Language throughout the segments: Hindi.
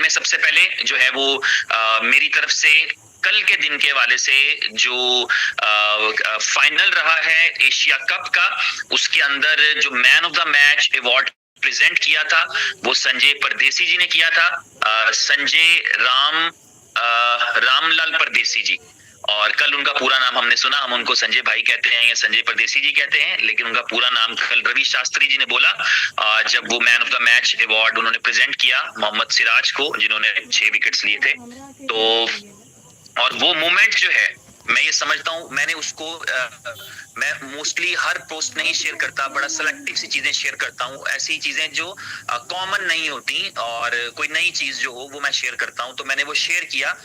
मैं सबसे पहले जो है वो मेरी तरफ से कल के दिन के हवाले से जो फाइनल रहा है एशिया कप का, उसके अंदर जो man of the match award present किया था वो संजय परदेसी जी ने किया था। संजय रामलाल परदेसी जी। और कल उनका पूरा नाम हमने सुना, हम उनको संजय भाई कहते हैं या संजय परदेसी जी कहते हैं, लेकिन उनका पूरा नाम कल रवि शास्त्री जी ने बोला जब वो man of the match award उन्होंने प्रेजेंट किया मोहम्मद सिराज को, जिन्होंने 6 विकेट्स लिए थे। तो और वो मोमेंट जो है मैं ये समझता हूँ, मैंने उसको मैं मोस्टली हर पोस्ट नहीं शेयर करता, बड़ा सिलेक्टिव सी चीजें शेयर करता हूँ, ऐसी चीजें जो कॉमन नहीं होती और कोई नई चीज जो हो वो मैं शेयर करता हूँ। तो मैंने वो शेयर किया,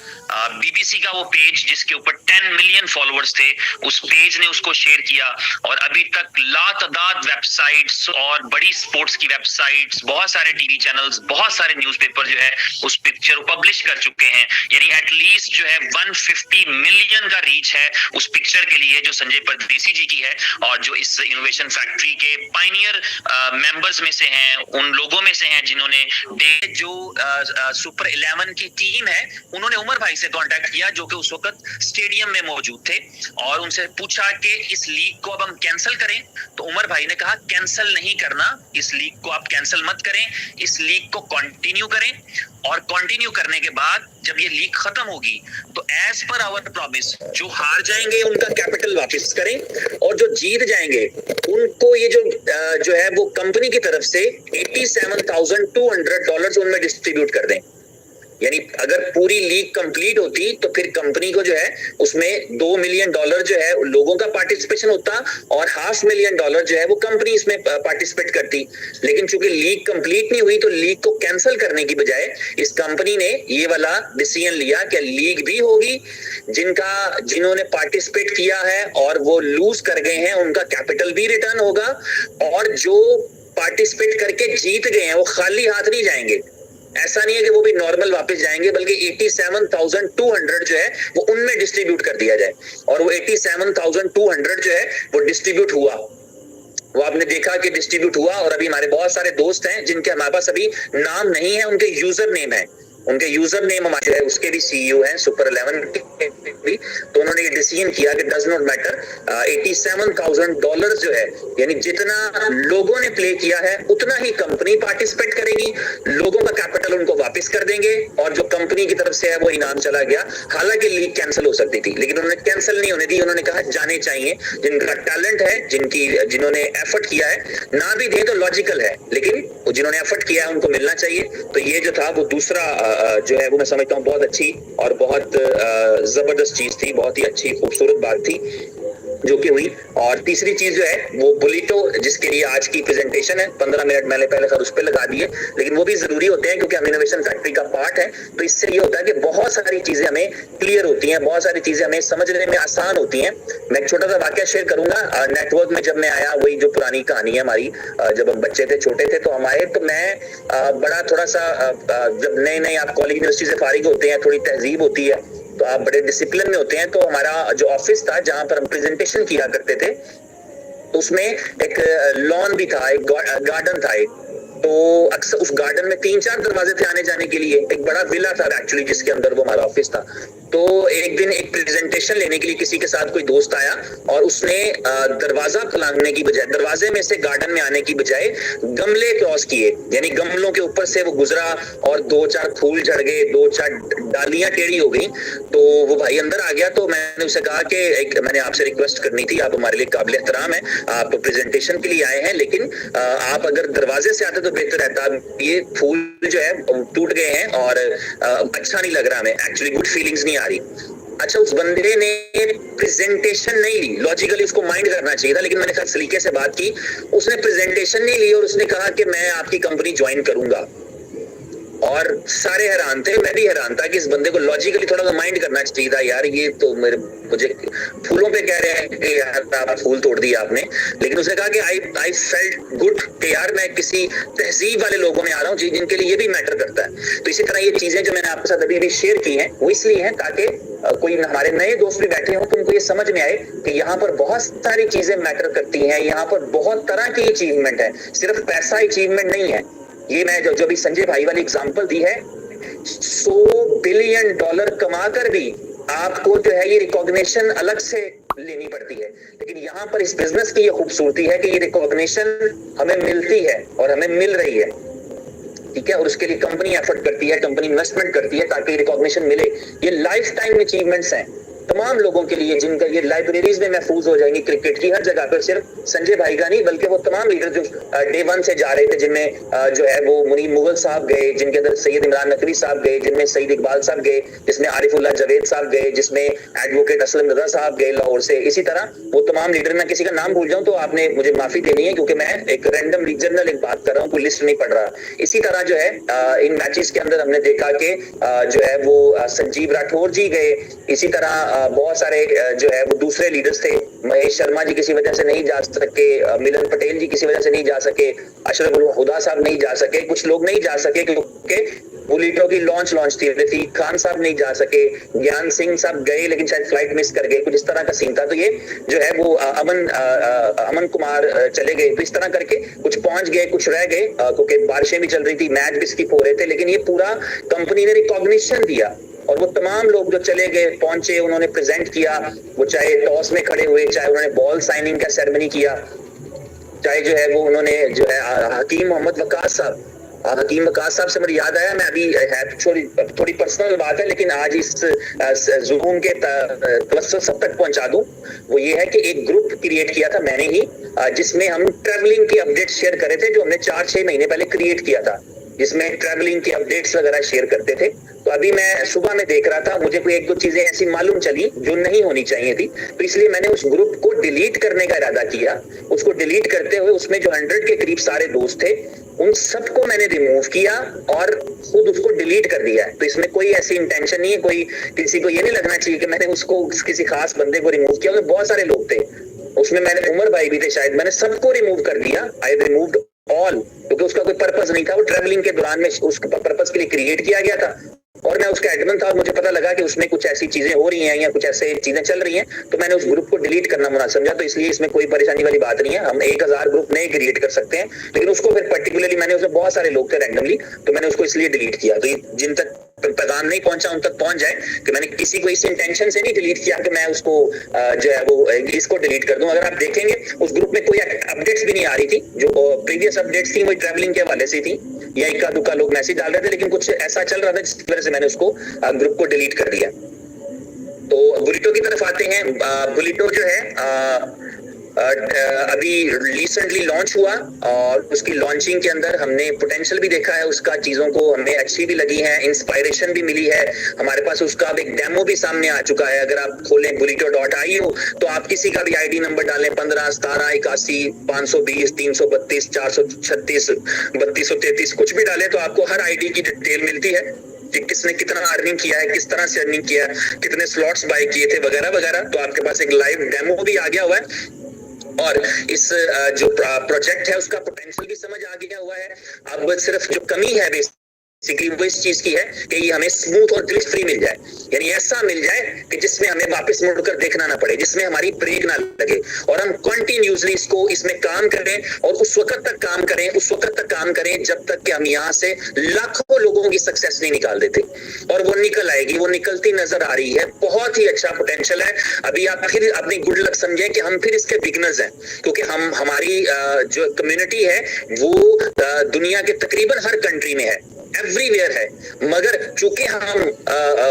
बीबीसी का वो पेज जिसके ऊपर 10 मिलियन फॉलोअर्स थे, उस पेज ने उसको शेयर किया और अभी तक लातादाद वेबसाइट्स और बड़ी स्पोर्ट्स की वेबसाइट्स, बहुत सारे टीवी चैनल्स, बहुत सारे न्यूज़पेपर जो है उस पिक्चर को पब्लिश कर चुके हैं। यानी एटलीस्ट जो है 150 मिलियन का रीच है उस पिक्चर के लिए जो संजय परदेसी जी की है और जो इस इनोवेशन फैक्ट्री के पायनियर मेंबर्स में से हैं, उन लोगों में से हैं जिन्होंने जो सुपर 11 की टीम है उन्होंने उमर भाई से कांटेक्ट किया जो कि उस वक्त स्टेडियम में मौजूद थे और उनसे पूछा कि इस लीग को अब हम कैंसिल करें। तो उमर भाई ने कहा कैंसिल नहीं करना, इस लीग को आप कैंसिल मत करें, इस लीग को कंटिन्यू करें और कंटिन्यू करने के बाद जब ये लीग खत्म होगी तो एज पर आवर प्रॉमिस जो हार जाएंगे उनका कैपिटल वापस करें और जो जीत जाएंगे उनको ये जो है वो कंपनी की तरफ से $87,200 उनमें डिस्ट्रीब्यूट कर दें। यानी अगर पूरी लीग कंप्लीट होती तो फिर कंपनी को जो है उसमें $2 मिलियन जो है लोगों का पार्टिसिपेशन होता और $500,000 जो है वो कंपनी इसमें पार्टिसिपेट करती। लेकिन चूंकि लीग कंप्लीट नहीं हुई तो लीग को कैंसिल करने की बजाय इस कंपनी ने ये वाला डिसीजन लिया कि लीग भी होगी, जिन्होंने पार्टिसिपेट किया है और वो लूज कर गए हैं उनका कैपिटल भी रिटर्न होगा और जो पार्टिसिपेट करके जीत गए हैं वो खाली हाथ नहीं जाएंगे। ऐसा नहीं है कि वो भी नॉर्मल वापस जाएंगे, बल्कि 87,200 जो है वो उनमें डिस्ट्रीब्यूट कर दिया जाए और वो 87,200 जो है वो डिस्ट्रीब्यूट हुआ। वो आपने देखा कि डिस्ट्रीब्यूट हुआ और अभी हमारे बहुत सारे दोस्त हैं जिनके हमारे पास अभी नाम नहीं है, उनके यूजर नेम है, उनके यूजर नेम हमारे है, उसके भी सीईओ हैं सुपर 11 के भी। तो उन्होंने ये डिसीजन किया कि डज नॉट मैटर, $87,000 जो है यानी जितना लोगों ने प्ले किया है उतना ही कंपनी पार्टिसिपेट करेगी, लोगों का कैपिटल उनको वापस कर देंगे और जो कंपनी की तरफ से है वो इनाम चला गया। हालांकि लीग कैंसिल हो सकती थी लेकिन उन्होंने कैंसिल नहीं होने दी, उन्होंने कहा जाने चाहिए, जिनका टैलेंट है, जिन्होंने एफर्ट किया है, ना भी दे तो लॉजिकल है लेकिन जिन्होंने एफर्ट किया है उनको मिलना चाहिए। तो ये जो था वो दूसरा जो है वो मैं समझता हूँ बहुत अच्छी और बहुत जबरदस्त चीज थी, बहुत ही अच्छी खूबसूरत बात थी जो कि हुई। और तीसरी चीज जो है वो बुलिटो, जिसके लिए आज की प्रेजेंटेशन है, 15 मिनट मैंने पहले सर उस पर लगा दिए, लेकिन वो भी जरूरी होते हैं क्योंकि हम इनोवेशन फैक्ट्री का पार्ट है। तो इससे ये होता है कि बहुत सारी चीजें हमें क्लियर होती हैं, बहुत सारी चीजें हमें समझने में आसान होती हैं। मैं एक छोटा सा वाकया शेयर करूंगा। नेटवर्क में जब मैं आया, वही जो पुरानी कहानी है हमारी, जब हम बच्चे थे, छोटे थे, तो हम आए तो मैं बड़ा थोड़ा सा जब नए नए आप कॉलेज यूनिवर्सिटी से फारिग होते हैं, थोड़ी तहजीब होती है तो आप बड़े डिसिप्लिन में होते हैं। तो हमारा जो ऑफिस था जहां पर हम प्रेजेंटेशन किया करते थे उसमें एक लॉन भी था, एक गार्डन था एक, तो अक्सर उस गार्डन में 3-4 दरवाजे थे आने जाने के लिए। एक बड़ा विला था एक्चुअली जिसके अंदर वो हमारा ऑफिस था। तो एक दिन एक प्रेजेंटेशन लेने के लिए किसी के साथ कोई दोस्त आया और उसने दरवाजा खुलाने की बजाय, दरवाजे में से गार्डन में आने की बजाय गमले क्रॉस किए, यानी गमलों के ऊपर से वो गुजरा और 2-4 फूल झड़ गए, 2-4 डालियां टेढ़ी हो गई। तो वो भाई अंदर आ गया। तो मैंने उसे कहा कि मैंने आपसे रिक्वेस्ट करनी थी, आप हमारे लिए काबिल एहतराम है, आप प्रेजेंटेशन के लिए आए हैं, लेकिन आप अगर दरवाजे से आते तो बेहतर रहता। ये फूल जो है टूट गए हैं और अच्छा नहीं लग रहा, हमें एक्चुअली गुड फीलिंग्स नहीं आ रही। अच्छा, उस बंदे ने प्रेजेंटेशन नहीं ली, लॉजिकली उसको माइंड करना चाहिए था, लेकिन मैंने खैर सलीके से बात की, उसने प्रेजेंटेशन नहीं ली और उसने कहा कि मैं आपकी कंपनी ज्वाइन करूंगा। और सारे हैरान थे, मैं भी हैरान था कि इस बंदे को लॉजिकली थोड़ा सा माइंड करना चाहिए था। यार ये तो मुझे फूलों पे कह रहे हैं कि यार आप फूल तोड़ दिए आपने, लेकिन उसने कहा कि आई फेल्ट गुड कि यार मैं किसी तहजीब वाले लोगों में आ रहा हूँ जिनके लिए ये भी मैटर करता है। तो इसी तरह ये चीजें जो मैंने आपके साथ अभी भी शेयर की हैं वो इसलिए हैं ताकि कोई हमारे नए दोस्त भी बैठे हों तो उनको ये समझ में आए कि यहाँ पर बहुत सारी चीजें मैटर करती हैं, यहाँ पर बहुत तरह की अचीवमेंट है, सिर्फ पैसा अचीवमेंट नहीं है। ये मैं जो भी संजय भाई वाली एग्जांपल दी है $100 बिलियन कमाकर भी आपको जो है ये रिकॉग्निशन अलग से लेनी पड़ती है। लेकिन यहाँ पर इस बिजनेस की ये खूबसूरती है कि ये रिकॉग्निशन हमें मिलती है और हमें मिल रही है, ठीक है। और उसके लिए कंपनी एफर्ट करती है, कंपनी इन्वेस्टमेंट करती है ताकि रिकॉग्निशन मिले। ये लाइफ टाइम अचीवमेंट्स हैं तमाम लोगों के लिए जिनका ये लाइब्रेरीज में महफूज हो जाएंगी क्रिकेट की हर जगह पर। सिर्फ संजय भाई का नहीं बल्कि वो तमाम लीडर जो डे वन से जा रहे थे, जिनमें जो है वो मुनीर मुगल साहब गए, जिनके अंदर सैयद इमरान नकवी साहब गए, जिनमें सईद इकबाल साहब गए, जिसमें आरिफुल्लाह जवेद साहब गए, जिसमें एडवोकेट असलम रजा साहब गए लाहौर से। इसी तरह वो तमाम लीडर, मैं किसी का नाम भूल जाऊं तो आपने मुझे माफी देनी है क्योंकि मैं एक रैंडम रीजनल एक बात कर रहा हूँ, कोई लिस्ट नहीं पढ़ रहा। इसी तरह जो है इन मैचेस के अंदर हमने देखा कि जो है वो संजीव राठौर जी गए। इसी तरह बहुत सारे जो है वो दूसरे लीडर्स थे। महेश शर्मा जी किसी वजह से नहीं जा सके, मिलन पटेल जी किसी वजह से नहीं जा सके, अशरफ उल हुदा साहब नहीं जा सके, कुछ लोग नहीं जा सके क्योंकि बुलेटों की लॉन्च थी। रफीक खान साहब नहीं जा सके, ज्ञान सिंह साहब गए लेकिन शायद फ्लाइट मिस कर गए, कुछ इस तरह का सीन था। तो ये जो है वो अमन कुमार चले गए। तो इस तरह करके कुछ पहुंच गए, कुछ रह गए क्योंकि बारिशें भी चल रही थी, मैच भी स्किप हो रहे थे। लेकिन ये पूरा कंपनी ने रिकॉग्निशन दिया और वो तमाम लोग जो चले गए पहुंचे, उन्होंने प्रेजेंट किया, वो चाहे टॉस में खड़े हुए, चाहे उन्होंने बॉल साइनिंग का सेरेमनी किया, चाहे जो है वो उन्होंने जो है हकीम मोहम्मद वकास साहब से मुझे याद आया, मैं अभी थोड़ी पर्सनल बात है लेकिन आज इस जूम के तवज्जो सब तक पहुंचा दूं। वो ये है कि एक ग्रुप क्रिएट किया था मैंने ही, जिसमें हम ट्रैवलिंग की अपडेट शेयर करे थे, जो हमने 4-6 महीने पहले क्रिएट किया था, जिसमें ट्रैवलिंग की अपडेट्स वगैरह शेयर करते थे। तो अभी मैं सुबह में देख रहा था, मुझे कोई एक दो चीजें ऐसी मालूम चली जो नहीं होनी चाहिए थी, तो इसलिए मैंने उस ग्रुप को डिलीट करने का इरादा किया। उसको डिलीट करते हुए उसमें जो 100 के करीब सारे दोस्त थे उन सबको मैंने रिमूव किया और खुद उसको डिलीट कर दिया। तो इसमें कोई ऐसी इंटेंशन नहीं है, कोई किसी को ये नहीं लगना चाहिए कि मैंने उसको किसी खास बंदे को रिमूव किया। बहुत सारे लोग थे उसमें, मैंने उमर भाई भी थे शायद, मैंने सबको रिमूव कर दिया। आई रिमूव्ड ऑल, क्योंकि उसका कोई पर्पस नहीं था, वो ट्रैवलिंग के दौरान में उस पर्पस के लिए क्रिएट किया गया था और मैं उसका एडमिन था और मुझे पता लगा कि उसमें कुछ ऐसी चीजें हो रही हैं या कुछ ऐसे चीजें चल रही हैं, तो मैंने उस ग्रुप को डिलीट करना मुनासिब समझा। तो इसलिए इसमें कोई परेशानी वाली बात नहीं है, हम 1000 ग्रुप नए क्रिएट कर सकते हैं, लेकिन उसको फिर पर्टिकुलरली मैंने, उसमें बहुत सारे लोग थे रैंडमली, तो मैंने उसको इसलिए डिलीट किया। तो जिन तक पैगाम नहीं पहुंचा उन तक पहुंच जाए कि मैंने किसी को इस इंटेंशन से नहीं डिलीट किया कि मैं उसको जो है वो इसको डिलीट कर दूं। अगर आप देखेंगे उस ग्रुप में कोई अपडेट्स भी नहीं आ रही थी, जो प्रीवियस अपडेट्स थी वही ट्रैवलिंग के हवाले से थी या इक्का दुक्का लोग मैसेज डाल रहे थे, लेकिन कुछ ऐसा चल रहा था जिसकी वजह से मैंने उसको ग्रुप को डिलीट कर दिया। तो बुलेटो की तरफ आते हैं। बुलेटो जो है अभी रिसेंटली लॉन्च हुआ और उसकी लॉन्चिंग के अंदर हमने पोटेंशियल भी देखा है उसका, चीजों को हमें अच्छी भी लगी है, इंस्पायरेशन भी मिली है हमारे पास। उसका अब एक डेमो भी सामने आ चुका है। अगर आप खोलें bulito.io तो आप किसी का भी आईडी नंबर डालें, 15 17 81 520 332 436 3233 कुछ भी डालें तो आपको हर आईडी की डिटेल मिलती है कि किसने कितना अर्निंग किया है, किस तरह से अर्निंग किया, कितने स्लॉट्स बाय किए थे वगैरह वगैरह। तो आपके पास एक लाइव डेमो भी आ गया हुआ है और इस जो प्रोजेक्ट है उसका पोटेंशियल भी समझ आ गया हुआ है। अब सिर्फ जो कमी है बेसिकली वो इस चीज की है कि ये हमें स्मूथ और ग्लिच फ्री मिल जाए, यानी ऐसा मिल जाए कि जिसमें हमें वापस मुड़कर देखना ना पड़े, जिसमें हमारी ब्रेक ना लगे और हम कंटिन्यूअसली इसमें काम करें और उस वक्त तक काम करें जब तक कि हम यहाँ से लाखों लोगों की सक्सेस नहीं निकाल देते। और वो निकल आएगी, वो निकलती नजर आ रही है। बहुत ही अच्छा पोटेंशियल है। अभी आप फिर अपनी गुड लक समझें कि हम फिर इसके बिगनर्स हैं, क्योंकि हमारी जो कम्युनिटी है वो दुनिया के तकरीबन हर कंट्री में है, एवरीवेयर है, मगर चूंकि हम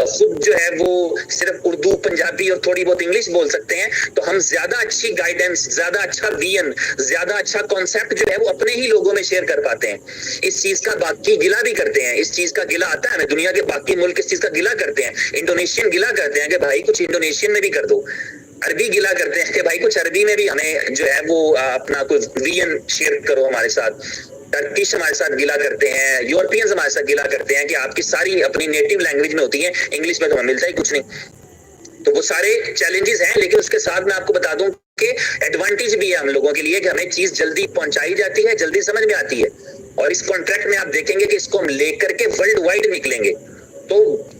खुद जो है वो सिर्फ उर्दू, पंजाबी और थोड़ी बहुत इंग्लिश बोल सकते हैं, तो हम ज्यादा अच्छी गाइडेंस, ज्यादा अच्छा विजन, ज्यादा अच्छा कॉन्सेप्ट जो है वो अपने ही लोगों में शेयर कर पाते हैं। इस चीज का बाकी गिला भी करते हैं, इस चीज का गिला आता है हमें, दुनिया के बाकी मुल्क इस चीज का गिला करते हैं। इंडोनेशियन गिला करते हैं कि भाई कुछ इंडोनेशियन में भी कर दो, अरबी गिला करते हैं कि भाई कुछ अरबी में भी हमें जो है वो अपना कुछ विजन शेयर करो हमारे साथ। टर्किश हमारे साथ गिला करते हैं, यूरोपियंस हमारे साथ गिला करते हैं कि आपकी सारी अपनी नेटिव लैंग्वेज में होती है, इंग्लिश में तो हमें मिलता ही कुछ नहीं। तो वो सारे चैलेंजेस हैं, लेकिन उसके साथ मैं आपको बता दूं कि एडवांटेज भी है हम लोगों के लिए कि हमें चीज जल्दी पहुंचाई जाती है, जल्दी समझ में आती है। और इस कॉन्ट्रैक्ट में आप देखेंगे कि इसको हम लेकर के वर्ल्ड वाइड निकलेंगे। तो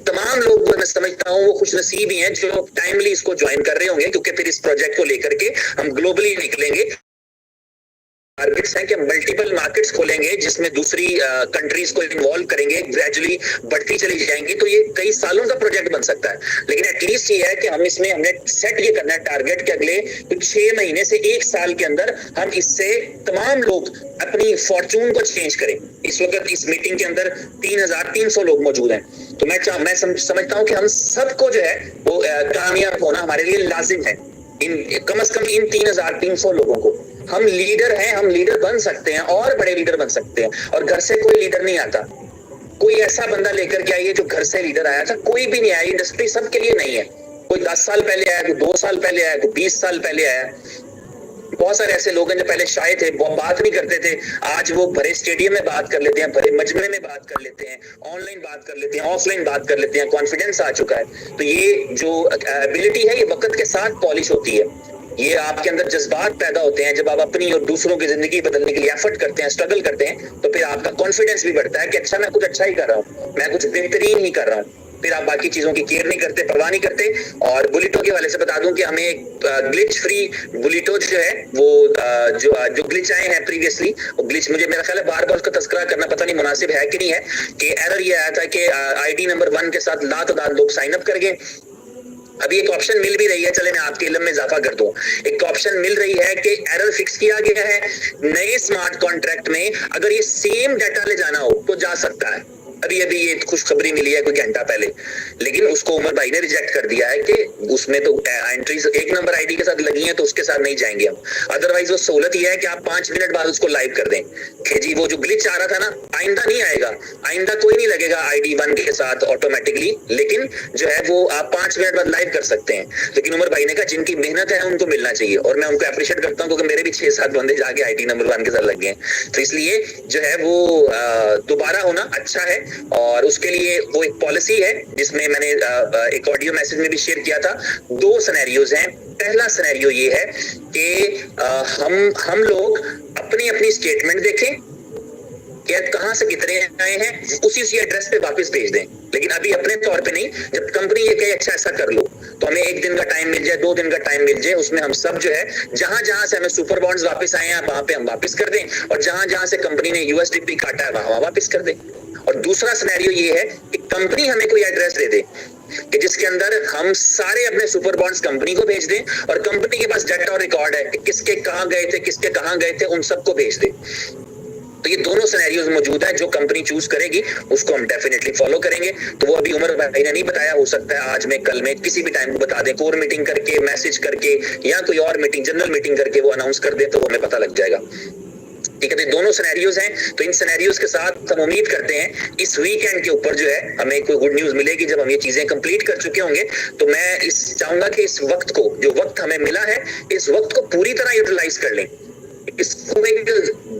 तमाम लोग मैं समझता हूँ वो खुश नसीब ही हैं जो टाइमली इसको ज्वाइन कर रहे होंगे, क्योंकि फिर इस प्रोजेक्ट को लेकर के हम ग्लोबली निकलेंगे टारगेट्स हैं कि मल्टीपल मार्केट्स खोलेंगे जिसमें दूसरी कंट्रीज को इन्वॉल्व करेंगे, ग्रेजुअली बढ़ती चली जाएंगी, तो ये कई सालों का प्रोजेक्ट बन सकता है। लेकिन एटलीस्ट ये है कि हम इसमें हमने सेट ये करना है टारगेट कि अगले 6 महीने से 1 साल के अंदर हम इससे तमाम लोग अपनी फॉर्चून को चेंज करें। इस वक्त इस मीटिंग के अंदर 3300 लोग मौजूद हैं, तो मैं समझता हूं कि हम सबको जो है वो कामयाब होना हमारे लिए लाजिम है। कम से कम इन 3300 लोगों को, हम लीडर हैं, हम लीडर बन सकते हैं और बड़े लीडर बन सकते हैं। और घर से कोई लीडर नहीं आता, कोई ऐसा बंदा लेकर के आइए जो घर से लीडर आया था, कोई भी नहीं आया। इंडस्ट्री सबके लिए नहीं है, कोई 10 साल पहले आया, कोई 2 साल पहले आया, कोई 20 साल पहले आया। बहुत सारे ऐसे लोग हैं जो पहले शाय थे, बात नहीं करते थे, आज वो भरे स्टेडियम में बात कर लेते हैं, भरे मजमे में बात कर लेते हैं, ऑनलाइन बात कर लेते हैं, ऑफलाइन बात कर लेते हैं, कॉन्फिडेंस आ चुका है। तो ये जो एबिलिटी है ये वक्त के साथ पॉलिश होती है। ये आपके अंदर जज्बात पैदा होते हैं जब आप अपनी और दूसरों की जिंदगी बदलने के लिए एफर्ट करते हैं, स्ट्रगल करते हैं, तो फिर आपका कॉन्फिडेंस भी बढ़ता है कि अच्छा मैं कुछ अच्छा ही कर रहा हूँ, मैं कुछ बेहतरीन ही कर रहा हूँ। फिर आप बाकी चीजों की केयर नहीं करते, परवाह नहीं करते। और बुलेटो के हवाले से बता दूं कि हमें ग्लिच फ्री बुलेटो जो है वो जो ग्लिच आए हैं प्रीवियसली, वो ग्लिच मुझे मेरा ख्याल है बार बार उसका तस्करा करना पता नहीं मुनासिब है कि नहीं है, कि एरर ये आया था कि आईडी नंबर 1 के साथ लातादार लोग साइन अप कर गए। अभी एक ऑप्शन मिल भी रही है, चले मैं आपके इल्म में इजाफा कर दूं, एक ऑप्शन मिल रही है कि एरर फिक्स किया गया है नए स्मार्ट कॉन्ट्रैक्ट में, अगर ये सेम डाटा ले जाना हो तो जा सकता है। अभी अभी ये खुशखबरी मिली है कोई घंटा पहले, लेकिन उसको उमर भाई ने रिजेक्ट कर दिया है कि उसमें तो एंट्रीज 1 नंबर आईडी के साथ लगी हैं तो उसके साथ नहीं जाएंगे हम। अदरवाइज वो सहूलत ये है कि आप 5 मिनट बाद उसको लाइव कर दें कि जी वो जो ग्लिच आ रहा था ना, आइंदा नहीं आएगा, आइंदा कोई नहीं लगेगा आईडी 1 के साथ ऑटोमेटिकली, लेकिन जो है वो आप 5 मिनट बाद लाइव कर सकते हैं। लेकिन उमर भाई ने कहा जिनकी मेहनत है उनको मिलना चाहिए, और मैं उनको अप्रिशिएट करता हूँ क्योंकि मेरे भी 6-7 बंदे जाके आईडी नंबर 1 के साथ लग गए। तो इसलिए जो है वो दोबारा होना अच्छा है, और उसके लिए वो एक पॉलिसी है जिसमें मैंने एक ऑडियो मैसेज में भी शेयर किया था। 2 सिनेरियोज हैं। पहला सिनेरियो ये है कि हम लोग अपनी अपनी स्टेटमेंट देखें कि कहां से कितने आए हैं, उसी एड्रेस पे वापस भेज दें, लेकिन अभी अपने तौर पे नहीं। जब कंपनी ये कहे अच्छा ऐसा कर लो, तो हमें 1 दिन का टाइम मिल जाए, 2 दिन का टाइम मिल जाए, उसमें हम सब जो है जहां जहां से हमें सुपर बॉन्ड्स वापस आए हैं वहां पे हम वापस कर दें, और जहां जहां से कंपनी ने यूएसडीपी काटा है वहां वापस कर दें। और दूसरा सिनेरियो ये है कि कंपनी हमें कोई एड्रेस दे दे कि जिसके अंदर हम सारे अपने सुपर बॉन्ड्स कंपनी को भेज दें, और कंपनी के पास डाटा और रिकॉर्ड है कि किसके कहां गए थे, किसके कहां गए थे, उन सबको भेज दे। तो ये दोनों सिनेरियोज मौजूद है, जो कंपनी चूज करेगी उसको हम डेफिनेटली फॉलो करेंगे। तो वो अभी उमर भाई ने नहीं बताया, हो सकता है आज में कल में किसी भी टाइम को बता दें, कोर मीटिंग करके, मैसेज करके, या कोई और मीटिंग, जनरल मीटिंग करके वो अनाउंस कर दे, तो हमें पता लग जाएगा। ठीक है, तो दोनों सिनेरियोज हैं। तो इन सिनेरियोज के साथ हम उम्मीद करते हैं इस वीकेंड के ऊपर जो है हमें कोई गुड न्यूज मिलेगी जब हम ये चीजें कंप्लीट कर चुके होंगे। तो मैं इस चाहूंगा कि इस वक्त को, जो वक्त हमें मिला है, इस वक्त को पूरी तरह यूटिलाइज कर लें, इसको एक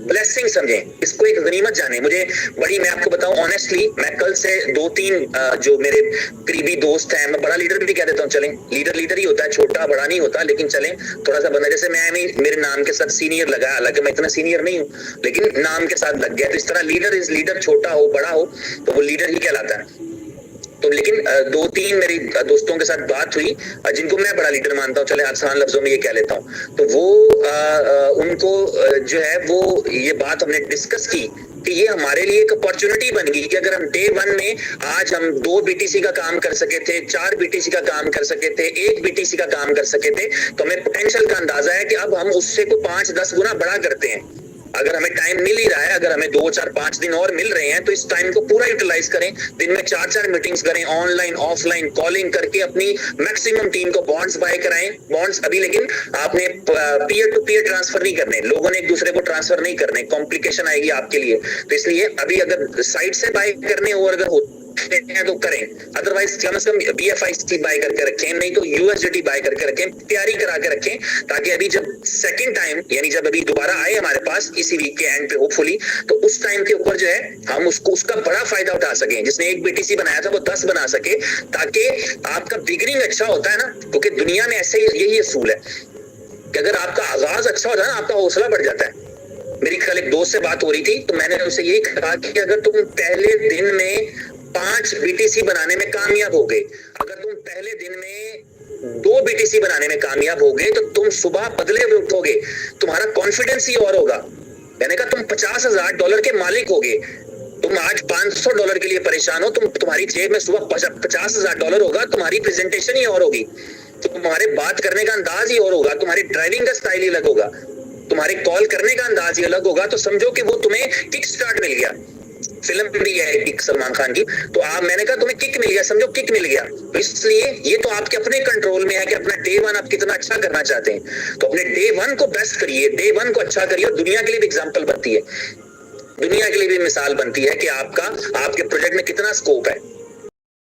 ब्लेसिंग समझें, इसको एक गनीमत जाने। मैं आपको बताऊं ऑनेस्टली, मैं कल से 2-3 जो मेरे करीबी दोस्त हैं, मैं बड़ा लीडर भी कह देता हूं, चलें लीडर ही होता है, छोटा बड़ा नहीं होता, लेकिन चलें थोड़ा सा बंदा, जैसे मैं मेरे नाम के साथ सीनियर लगा, हालांकि मैं इतना सीनियर नहीं हूं, लेकिन नाम के साथ लग गया। तो इस तरह लीडर इज लीडर, छोटा हो बड़ा हो तो वो लीडर ही कहलाता है। तो लेकिन 2-3 मेरी दोस्तों के साथ बात हुई जिनको मैं बड़ा लीडर मानता हूँ, चले आसान लफ्जों में ये कह लेता हूँ, तो वो उनको जो है वो ये बात हमने डिस्कस की कि ये हमारे लिए एक अपॉर्चुनिटी बन गई कि अगर हम डे 1 में आज हम 2 बीटीसी का काम कर सके थे, 4 बीटीसी का काम कर सके थे, 1 बीटीसी का काम कर सके थे, तो हमें पोटेंशियल का अंदाजा है कि अब हम उससे को 5-10 गुना बड़ा करते हैं। अगर हमें टाइम मिल ही रहा है, अगर हमें 2-4-5 दिन और मिल रहे हैं, तो इस टाइम को पूरा यूटिलाइज करें। दिन में 4-4 मीटिंग्स करें, ऑनलाइन ऑफलाइन कॉलिंग करके अपनी मैक्सिमम टीम को बॉन्ड्स बाय कराएं। बॉन्ड्स अभी लेकिन आपने पीयर टू पीयर ट्रांसफर नहीं करने, लोगों ने एक दूसरे को ट्रांसफर नहीं करने, कॉम्प्लिकेशन आएगी आपके लिए। तो इसलिए अभी अगर साइट से बाय करने हो, अगर तो करें, अदरवाइज कम से कम BFI बाय करके रखें, नहीं तो USDT बाय करके रखें, तैयारी करा के रखें, ताकि अभी जब सेकंड टाइम, यानी जब अभी दोबारा आए हमारे पास इसी वीक के एंड पे होपफुली, तो उस टाइम के ऊपर जो है हम उसका बड़ा फायदा उठा सकें। जिसने 1 BTC बनाया था वो 10 बना सके, ताकि आपका बिगिनिंग अच्छा होता है ना, क्योंकि दुनिया में ऐसे यही असूल है कि अगर आपका आगाज अच्छा होता है ना, आपका हौसला बढ़ जाता है। मेरी कल एक दोस्त से बात हो रही थी, तो मैंने उनसे यही कहा कि अगर तुम पहले दिन में 5 BTC बनाने में कामयाब हो गए, अगर तुम पहले दिन में 2 BTC बनाने में कामयाब हो गए, तो तुम सुबह बदले में उठोगे, तुम्हारा कॉन्फिडेंस ही और होगा। मैंने कहा तुम $50,000 के मालिक होगे, तुम आज $500 के लिए परेशान हो, तुम्हारी जेब में सुबह $50,000 होगा, तुम्हारी प्रेजेंटेशन ही और होगी, तुम्हारे बात करने का अंदाज ही और होगा, तुम्हारी ड्राइविंग का स्टाइल ही अलग होगा, तुम्हारे कॉल करने का अंदाज ही अलग होगा, तो समझो कि वो तुम्हें किक स्टार्ट मिल गया। फिल्म भी है एक सलमान खान की, तो मैंने कहा तुम्हें किक मिल गया, समझो किक मिल गया। तो इसलिए ये तो आपके अपने कंट्रोल में है कि अपना डे वन आप कितना अच्छा करना चाहते हैं, तो अपने डे वन को बेस्ट करिए, डे वन को अच्छा करिए, और दुनिया के लिए भी एग्जाम्पल बनती है, दुनिया के लिए भी मिसाल बनती है कि आपका आपके प्रोजेक्ट में कितना स्कोप है।